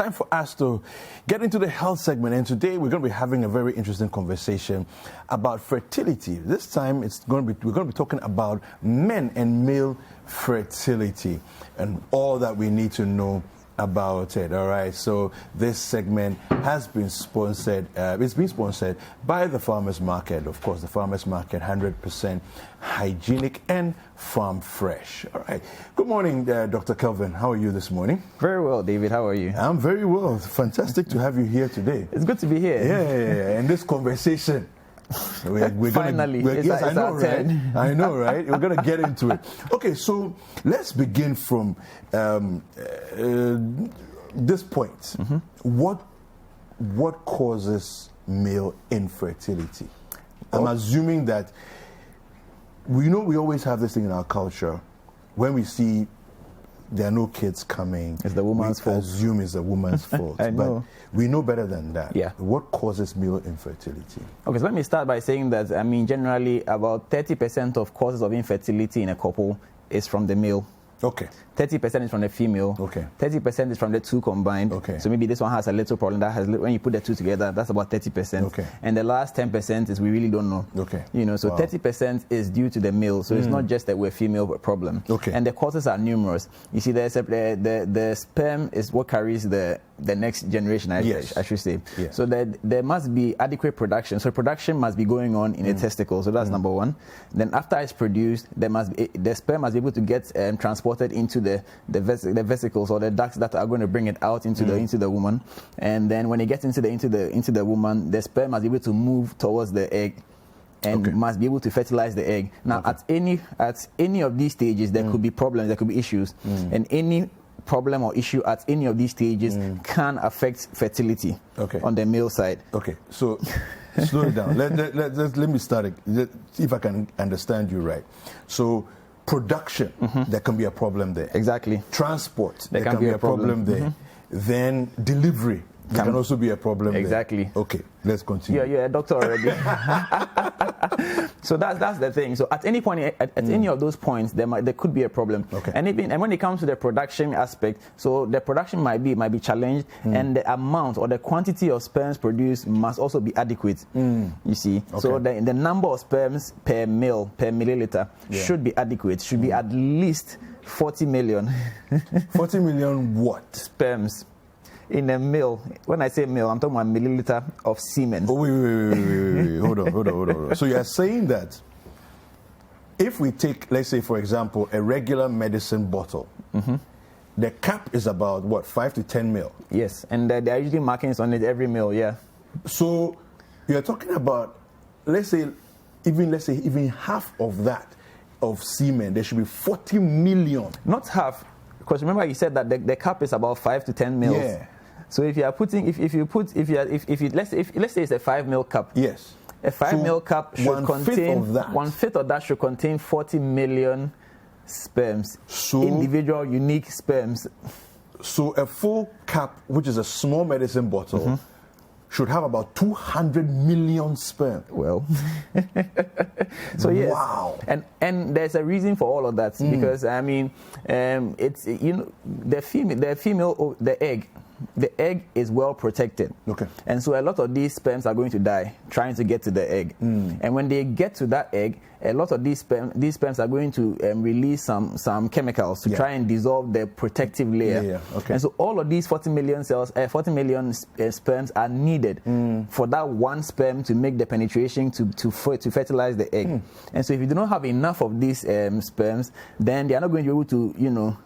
time for us to get into the health segment. And today we're going to be having a very interesting conversation about fertility. This time we're going to be talking about men and male fertility and all that we need to know about it. All right, so this segment has been sponsored. It's been sponsored by the Farmers Market. Of course, the Farmers Market, 100% hygienic and farm fresh. All right. Good morning, Dr. Kelvin. How are you this morning? Very well, David. How are you? I'm very well. Fantastic to have you here today. It's good to be here. Yeah. And this conversation. We're Finally, yes, I know, right? I know, right? We're going to get into it. Okay, so let's begin from this point. Mm-hmm. What causes male infertility? I'm assuming that we always have this thing in our culture. When we see there are no kids coming, it's the woman's fault. Assume it's the woman's fault. I know. But we know better than that. Yeah. What causes male infertility? Okay, so let me start by saying that, generally about 30% of causes of infertility in a couple is from the male. Okay. 30% is from the female. Okay. 30% is from the two combined. Okay. So maybe this one has a little problem. When you put the two together, that's about 30%. Okay. And the last 10% is we really don't know. Okay. So 30% is due to the male. So it's not just that we're female problem. Okay. And the causes are numerous. You see, the sperm is what carries the next generation, I should say. Yes. So there must be adequate production. So production must be going on in the testicle. So that's number one. Then after it's produced, the sperm must be able to get transported into the vesicles or the ducts that are going to bring it out into the woman. And then when it gets into the woman, the sperm must be able to move towards the egg and must be able to fertilize the egg. Now, at any of these stages, there could be problems, there could be issues, and any problem or issue at any of these stages can affect fertility on the male side. Okay, so slow it down. Let me start it. See if I can understand you right. So production, there can be a problem there. Exactly. Transport, there can be a problem there. Then delivery, there can also be a problem exactly. there. Okay, let's continue. You're a doctor already. So that's the thing. So at any point, at any of those points, there could be a problem. Okay. And when it comes to the production aspect, so the production might be challenged, and the amount or the quantity of sperms produced must also be adequate. You see, so the number of sperms per milliliter should be adequate. Should be at least 40 million. 40 million what? Sperms. In a male, when I say male, I'm talking about milliliter of semen. Oh, wait. Hold on. So you're saying that if we take, let's say, for example, a regular medicine bottle, the cap is about, 5 to 10 mil? Yes, and there are usually markings on it every mil, yeah. So you're talking about, let's say even half of that, of semen, there should be 40 million. Not half, because remember you said that the cap is about 5 to 10 mils. Yeah. So if you are putting, let's say it's a 5 mil cup. Yes. A 5 mil cup should contain 1/5 of that should contain 40 million sperms. So individual unique sperms. So a full cup, which is a small medicine bottle, should have about 200 million sperm. Well, so yes, wow, and there's a reason for all of that because it's the egg. The egg is well protected. Okay. And so a lot of these sperms are going to die trying to get to the egg. And when they get to that egg, a lot of these sperms are going to release some chemicals to try and dissolve the protective layer. Yeah. Okay. And so all of these 40 million sperms are needed for that one sperm to make the penetration to fertilize the egg. And so if you do not have enough of these sperms, then they are not going to be able to,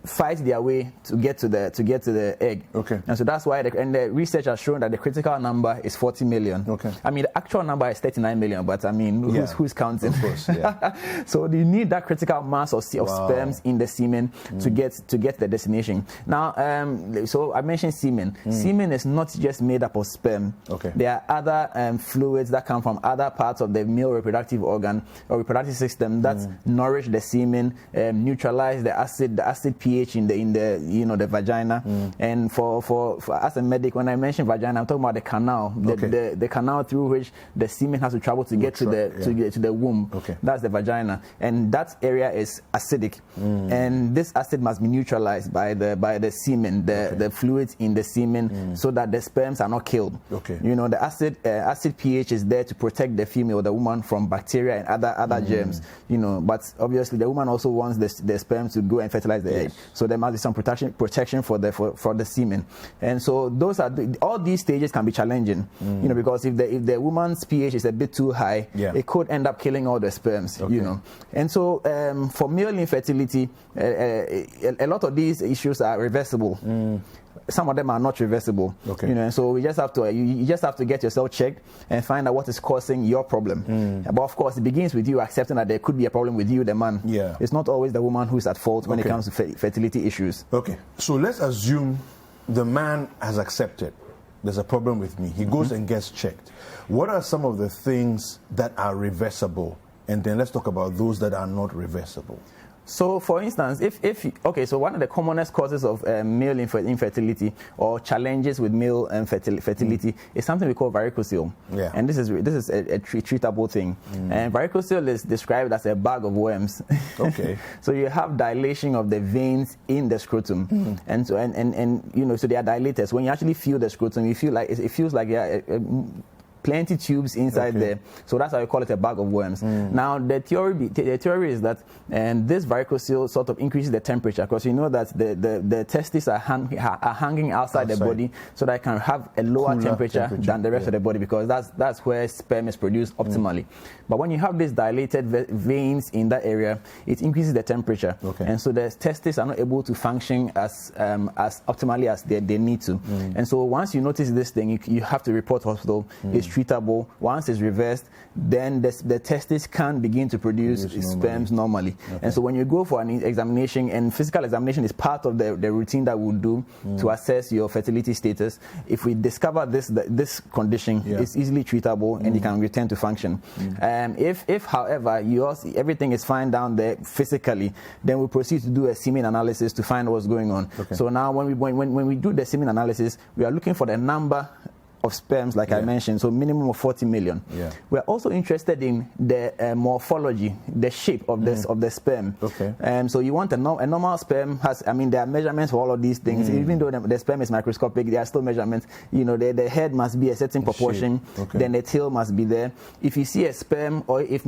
fight their way to get to the egg. Okay. And so that's why the research has shown that the critical number is 40 million. Okay. The actual number is 39 million, but who's counting? Of course, yeah. So you need that critical mass of sperms in the semen to get the destination. Now, so I mentioned semen. Semen is not just made up of sperm. Okay. There are other fluids that come from other parts of the male reproductive organ or reproductive system that nourish the semen, neutralize the acid pH pH in the vagina. And for as a medic, when I mention vagina, I'm talking about the canal, the canal through which the semen has to travel to get to the womb. That's the vagina, and that area is acidic, and this acid must be neutralized by the semen, the fluids in the semen, so that the sperms are not killed. The acid pH is there to protect the female, the woman, from bacteria and other germs. But obviously the woman also wants the sperm to go and fertilize the egg, so there must be some protection for the semen. And so all these stages can be challenging, because if the woman's pH is a bit too high, it could end up killing all the sperms. And so for male infertility, a lot of these issues are reversible. Some of them are not reversible. And so we just have to you just have to get yourself checked and find out what is causing your problem. But of course, it begins with you accepting that there could be a problem with you, the man. It's not always the woman who's at fault when it comes to fertility issues. So let's assume the man has accepted there's a problem with me. He goes and gets checked. What are some of the things that are reversible? And then let's talk about those that are not reversible. So, for instance, so one of the commonest causes of male infertility or challenges with male fertility is something we call varicocele. And this is a treatable thing. And varicocele is described as a bag of worms. So you have dilation of the veins in the scrotum, and so so they are dilated. So when you actually feel the scrotum, it feels like plenty tubes inside there, so that's how you call it a bag of worms. Now the theory is that this varicocele sort of increases the temperature, because you know that the testes are hanging outside the body, so that it can have a lower temperature than the rest of the body, because that's where sperm is produced optimally. But when you have these dilated veins in that area, it increases the temperature, and so the testes are not able to function as optimally as they need to. And so once you notice this thing, you have to report to hospital. It's treatable. Once it's reversed, then the testes can begin to produce sperms normally. And so when you go for an examination, and physical examination is part of the routine that we'll do to assess your fertility status, if we discover this condition, it's easily treatable and you can return to function. If however everything is fine down there physically, then we proceed to do a semen analysis to find what's going on. So now when we do the semen analysis, we are looking for the number of sperms, like I mentioned, so minimum of 40 million. We're also interested in the morphology, the shape of the sperm. So you want a normal sperm has, there are measurements for all of these things. Even though the sperm is microscopic, there are still measurements. The head must be a certain proportion, then the tail must be there. If you see a sperm, or if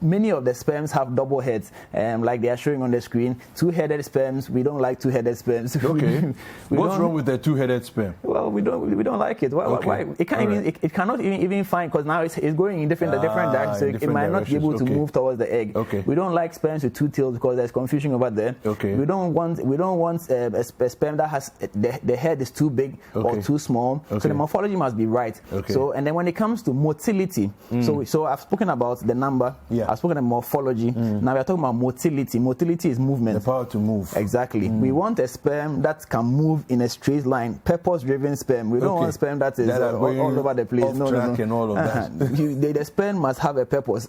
many of the sperms have double heads, like they are showing on the screen, two-headed sperms, we don't like two-headed sperms. What's wrong with the two-headed sperm? Well, we don't like it. Why? It cannot even find, because now it's going in different directions, so it might not be able to move towards the egg. We don't like sperms with two tails because there's confusion over there. We don't want a sperm that has the head is too big or too small. So the morphology must be right. So, and then when it comes to motility, so I've spoken about the number. I've spoken about morphology. Now we're talking about motility. Motility is movement. The power to move. Exactly. We want a sperm that can move in a straight line, purpose-driven sperm. We don't want sperm that is all over the place. And all of that. The sperm must have a purpose.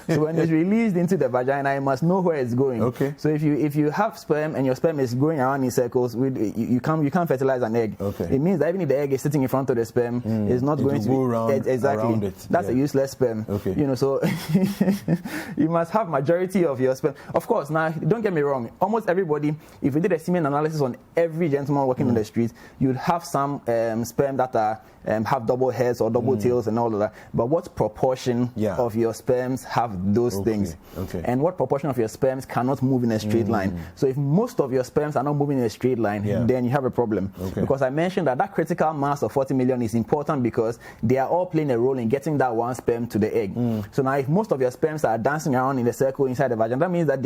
So when it's released into the vagina, it must know where it's going. So if you have sperm and your sperm is going around in circles, you can't fertilize an egg. It means that even if the egg is sitting in front of the sperm, it's not going to go around. Exactly. It. That's a useless sperm. So you must have majority of your sperm. Of course, now don't get me wrong. Almost everybody, if we did a semen analysis on every gentleman walking in the street, you'd have some sperm that have double heads or double tails and all of that. But what proportion of your sperms have those things? And what proportion of your sperms cannot move in a straight line? So if most of your sperms are not moving in a straight line, then you have a problem. Because I mentioned that critical mass of 40 million is important, because they are all playing a role in getting that one sperm to the egg. So now if most of your sperms are dancing around in a circle inside the vagina, that means that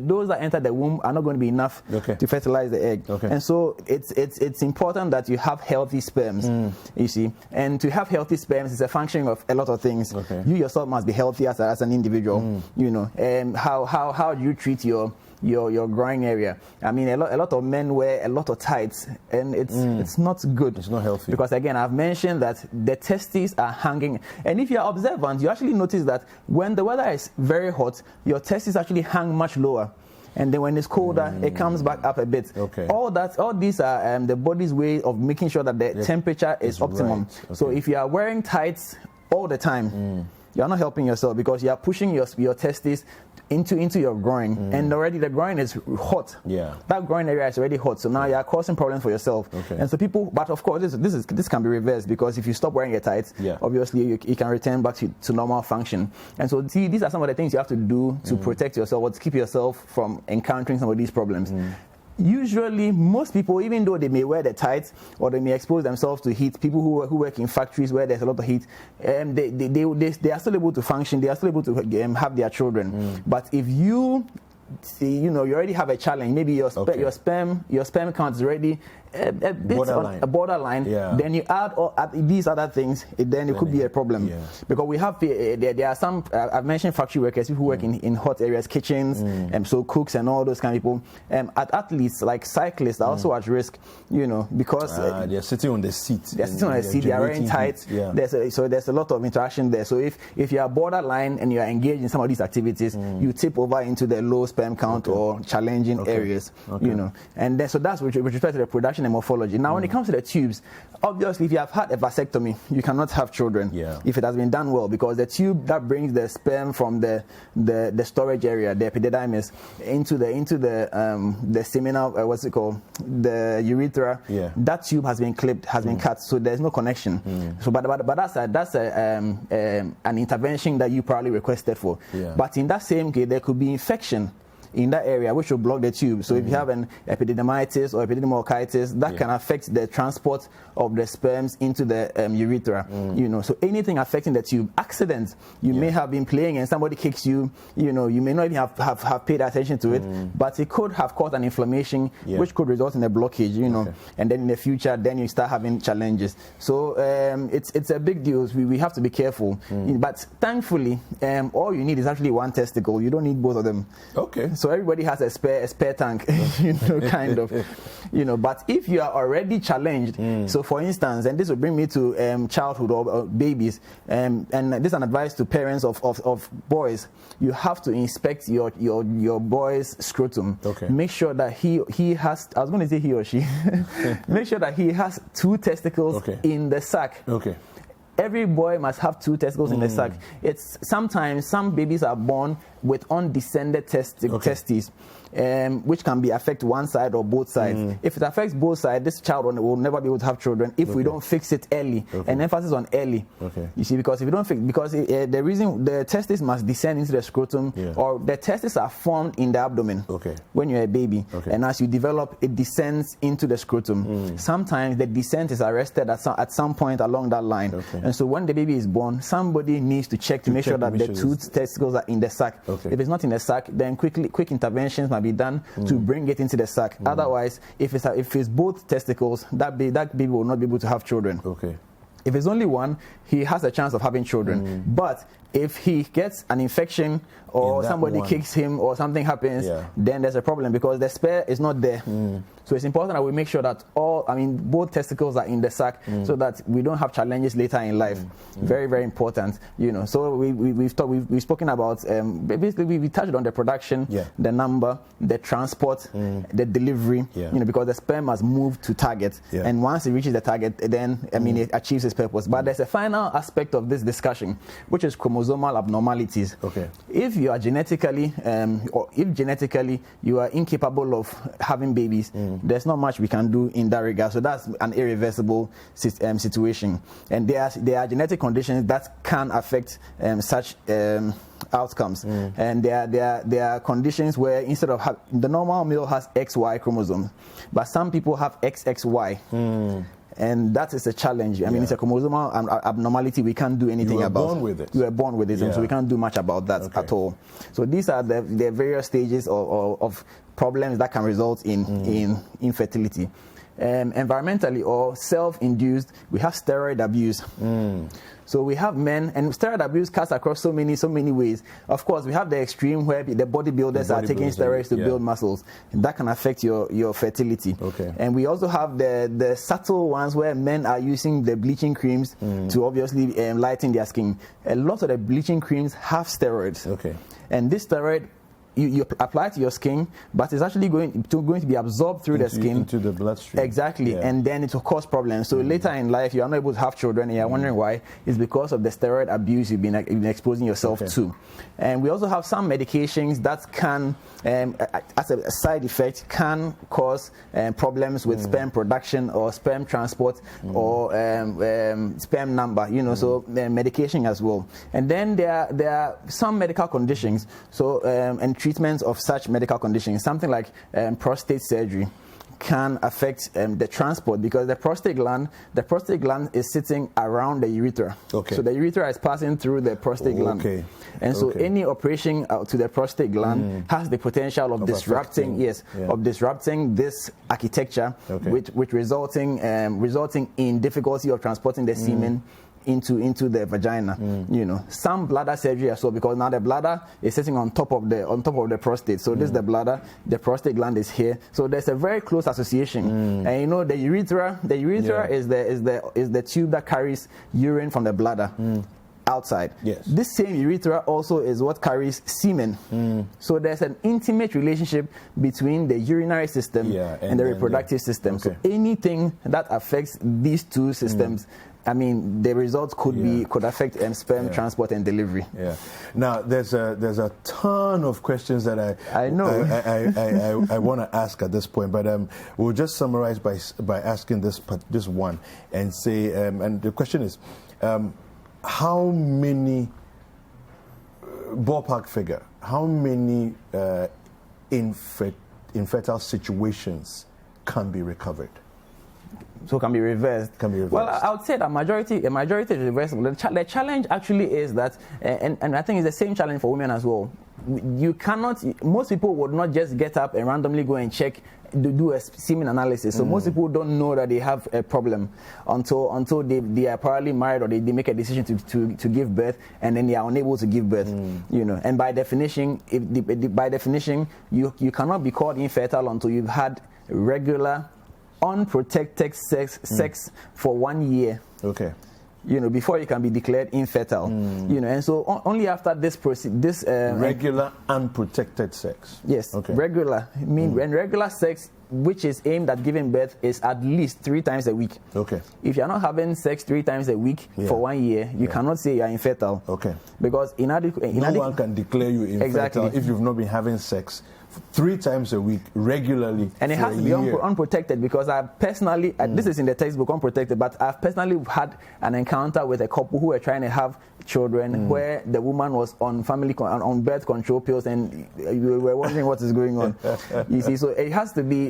those that enter the womb are not going to be enough to fertilize the egg. And so it's important that you have healthy sperms. You see, and to have healthy sperms is a function of a lot of things. You yourself must be healthy as an individual. How do you treat your growing area? A lot of men wear a lot of tights, and it's not good. It's not healthy. Because again, I've mentioned that the testes are hanging, and if you are observant, you actually notice that when the weather is very hot, your testes actually hang much lower. and then when it's colder, it comes back up a bit. Okay. All these are the body's way of making sure that the temperature is optimum. Right. Okay. So if you are wearing tights all the time, you're not helping yourself because you are pushing your testes into your groin, and already the groin is hot. Yeah. That groin area is already hot, so now you are causing problems for yourself. Okay. And so people, but of course this can be reversed, because if you stop wearing your tights, obviously you can return back to normal function. And so see, these are some of the things you have to do to protect yourself or to keep yourself from encountering some of these problems. Usually, most people, even though they may wear the tights or they may expose themselves to heat, people who work in factories where there's a lot of heat, they are still able to function. They are still able to have their children. But if you you already have a challenge, maybe your sperm count is already a bit borderline. Borderline. Then you add these other things, then it could be a problem. Because we have there are some I've mentioned factory workers, people who work in hot areas, kitchens, so cooks and all those kind of people. Athletes like cyclists are also at risk, because they're sitting on the seat. They are wearing tights. So there's a lot of interaction there. So if you are borderline and you are engaged in some of these activities, you tip over into the low sperm count or challenging areas. And then so that's with respect to the production and morphology. Now when it comes to the tubes, obviously if you have had a vasectomy, you cannot have children if it has been done well, because the tube that brings the sperm from the storage area, the epididymis, into the seminal the urethra, that tube has been clipped, has been cut, so there's no connection. So but that's an intervention that you probably requested for. But in that same case, there could be infection in that area which will block the tube. So if you have an epididymitis or epididymocarditis, that can affect the transport of the sperms into the urethra. So anything affecting the tube, accident, you may have been playing and somebody kicks you, you may not even have paid attention to it, but it could have caused an inflammation which could result in a blockage, and then in the future, then you start having challenges. So it's a big deal. We have to be careful. But thankfully, all you need is actually one testicle. You don't need both of them. Okay. So everybody has a spare tank, kind of, But if you are already challenged, so for instance, and this will bring me to childhood or babies, and this is an advice to parents of boys. You have to inspect your boy's scrotum. Okay. Make sure that he has. I was going to say he or she. Make sure that he has 2 testicles in the sac. Okay. Every boy must have 2 testicles in the sac. It's sometimes some babies are born with undescended testes, which can affect one side or both sides. If it affects both sides, this child will never be able to have children if we don't fix it early. And emphasis on early. You see, because if you don't fix, the reason the testes must descend into the scrotum, or the testes are formed in the abdomen when you're a baby, and as you develop, it descends into the scrotum. Sometimes the descent is arrested at some point along that line. And so when the baby is born, somebody needs to check to make sure that the 2 testicles are in the sac. If it's not in the sac, then quick interventions might be done to bring it into the sac. Otherwise, if it's both testicles, that baby will not be able to have children. If it's only one, he has a chance of having children. But if he gets an infection or somebody kicks him or something happens, then there's a problem because the spare is not there. So it's important that we make sure that both testicles are in the sac so that we don't have challenges later in life. Very, very important. So we've spoken about basically we touched on the production, the number, the transport, the delivery. Because the sperm must move to target, and once it reaches the target, then it achieves its purpose. But there's a final aspect of this discussion, which is chromosomal abnormalities. If you are genetically you are incapable of having babies, there's not much we can do in that regard. So that's an irreversible situation, and there are genetic conditions that can affect such outcomes. And there are conditions where instead of the normal male has XY chromosomes, but some people have XXY. And that is a challenge. It's a chromosomal abnormality we can't do anything about. You were born with it. You were born with it, and so we can't do much about that at all. So these are the various stages of problems that can result in infertility. Environmentally or self-induced, we have steroid abuse. So we have men, and steroid abuse cuts across so many ways. Of course, we have the extreme where the bodybuilders are taking steroids to build muscles. And that can affect your fertility. And we also have the subtle ones where men are using the bleaching creams to obviously lighten their skin. A lot of the bleaching creams have steroids. And this steroid you apply to your skin, but it's actually going to be absorbed through the skin into the bloodstream. Exactly, and then it will cause problems. So later in life, you are not able to have children, and you're wondering why. It's because of the steroid abuse you've been exposing yourself to. And we also have some medications that can, as a side effect, can cause problems with sperm production or sperm transport or sperm number. So medication as well. And then there are some medical conditions, and treatments of such medical conditions, something like prostate surgery can affect the transport, because the prostate gland is sitting around the urethra. So the urethra is passing through the prostate gland. And so any operation to the prostate gland has the potential of disrupting this architecture, which resulting in difficulty of transporting the semen into the vagina. Some bladder surgery as well, because now the bladder is sitting on top of the prostate. So this is the bladder, the prostate gland is here. So there's a very close association. And the urethra is the tube that carries urine from the bladder outside. This same urethra also is what carries semen. So there's an intimate relationship between the urinary system and the reproductive system. So anything that affects these two systems, the results could affect sperm transport and delivery. Now there's a ton of questions that I want to ask at this point, but we'll just summarize by asking this one and say, and the question is, how many ballpark figure? How many infertile situations can be recovered? So can be reversed. Well, I would say that majority is reversible. The challenge actually is that, and I think it's the same challenge for women as well. Most people would not just get up and randomly go and do a semen analysis. So most people don't know that they have a problem until they are probably married, or they make a decision to give birth, and then they are unable to give birth. And by definition, you cannot be called infertile until you've had regular unprotected sex for 1 year. Before you can be declared infertile. And so only after this regular unprotected sex. Regular when regular sex, which is aimed at giving birth, is at least 3 times a week. If you're not having sex 3 times a week for 1 year, you cannot say you're infertile. Because no one can declare you infertile if you've not been having sex 3 times a week regularly, and it has to be unprotected, because I've personally, this is in the textbook, unprotected, but I've personally had an encounter with a couple who were trying to have children where the woman was on birth control pills, and you were wondering what is going on. You see, so it has to be,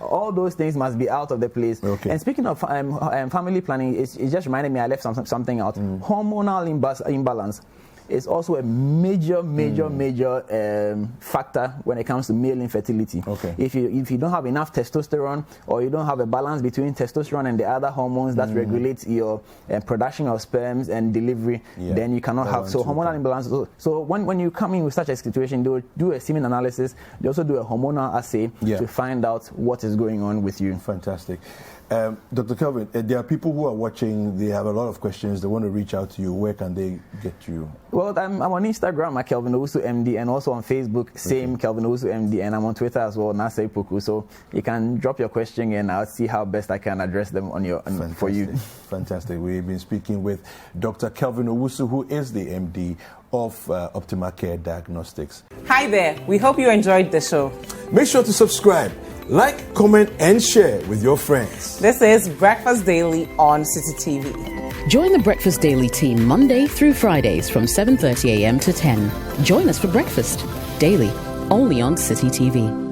all those things must be out of the place. And speaking of family planning, it just reminded me, I left something out. Hormonal imbalance is also a major factor when it comes to male infertility. If you don't have enough testosterone, or you don't have a balance between testosterone and the other hormones that regulate your production of sperms and delivery, then you cannot have. So hormonal imbalance. So when you come in with such a situation, they will do a semen analysis. They also do a hormonal assay to find out what is going on with you. Fantastic. Dr. Kelvin, there are people who are watching, they have a lot of questions, they want to reach out to you. Where can they get you? Well, I'm on Instagram at Kelvin Owusu MD, and also on Facebook, same Kelvin Owusu MD, and I'm on Twitter as well, Nase Puku. So you can drop your question and I'll see how best I can address them for you. Fantastic. We've been speaking with Dr. Kelvin Owusu, who is the MD of Optimal Care Diagnostics. Hi there. We hope you enjoyed the show. Make sure to subscribe, like, comment, and share with your friends. This is Breakfast Daily on Citi TV. Join the Breakfast Daily team Monday through Fridays from 7:30 a.m. to 10. Join us for breakfast daily, only on Citi TV.